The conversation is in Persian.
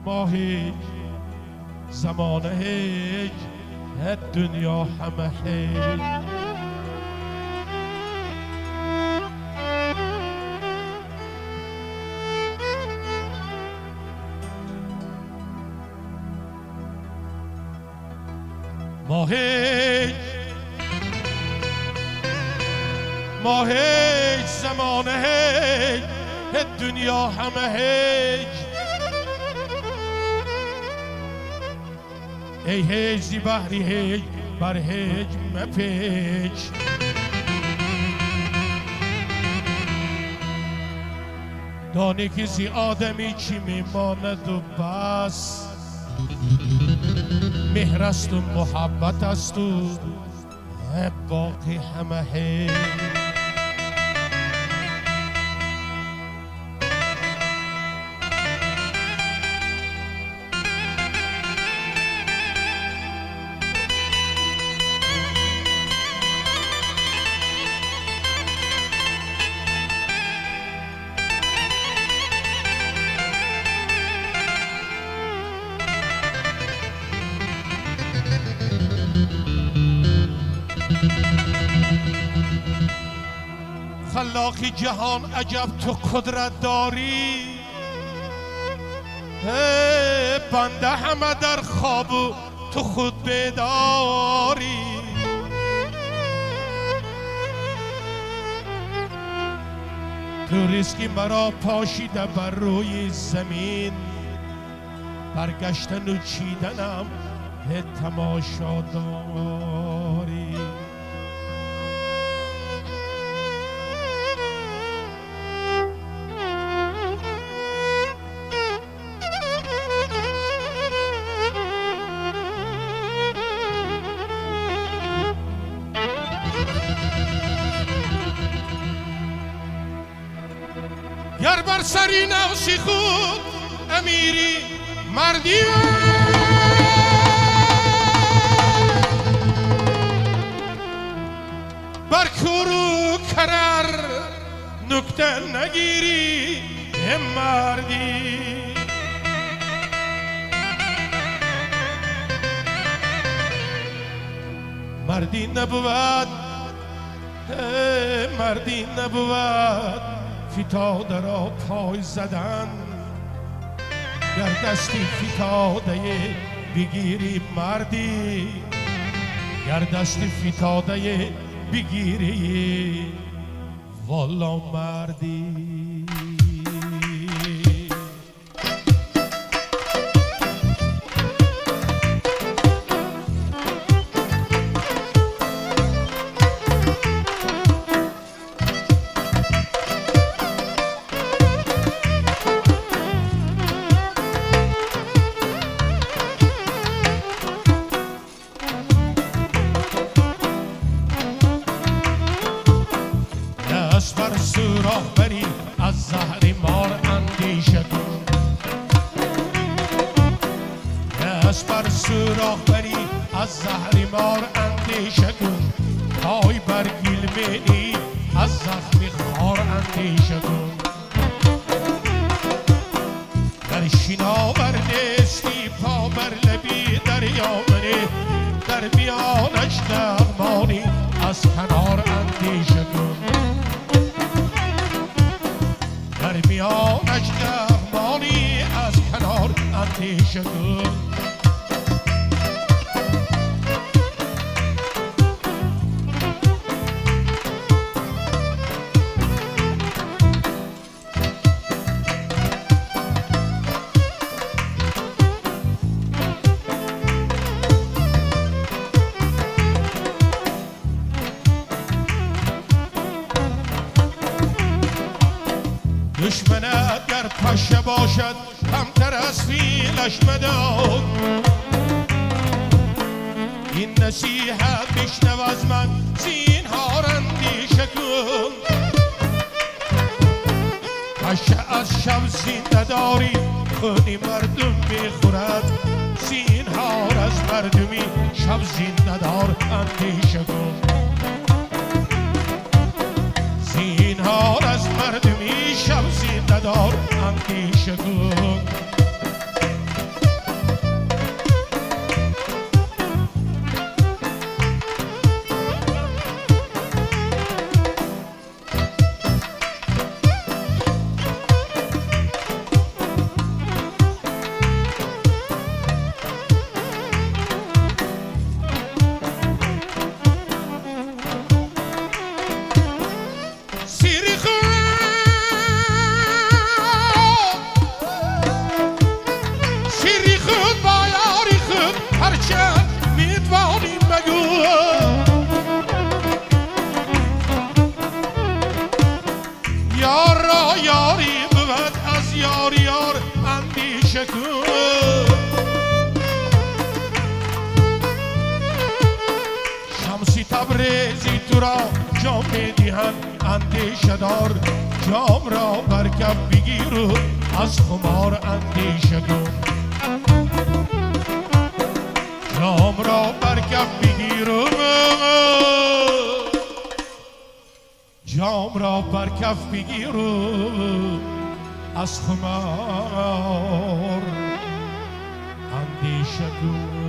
ما هیچ زمان هیچ دنیا همه هیچ ما هیچ زمان هیچ دنیا همه هیچ ای هیچ زی بحری هیچ بر هیچ مپیچ دانی که زی آدمی چی میماند و بس مهر است و محبت است و باقی همه هیچ خلاقی جهان عجب تو قدرت داری بنده همه در خواب و تو خود بیداری تو ریسکی مرا پاشیده بر روی زمین برگشتن و چیدنم تماشا داری گر بر سری نوشی خود امیری مردی بر کورو کرر نکته نگیری مردی مردی نبود مردی نبود فتاده را پای زدن گر دستی فتاده بگیری مردی گر دستی فتاده بگیری والا مردی بر سوراخ بری از زهر مار اندیشه کن دست بر سوراخ بری از زهر مار اندیشه کن پای بر گلمینی از زخم خار اندیشه کن در شناور نیستی پا بر لبی دریا منی در میانش نغمانی از کنار اندیشه کن در میانش نغمانی از کنار اندیشه کن دشمنت گر پشه باشد کمتر از فیلش مداد این نصیحت بشنو از من زینهار اندیشه کن پشه از شب زنده داری خونی مردم میخورد زینهار از مردمی شب زنده دار اندیشه کن زینهار از مردمی شب زنده دار اندیشه کن چند میتوانیم بگو یار را یاری بود از یار یار اندیشه کن شمسی تبریزی تو را جام میدهند اندیشه دار جام را بر کف بگیر و از خمار اندیشه کن جام را بر کف بگیر و جام را بر کف بگیر و از خمار اندیشه کن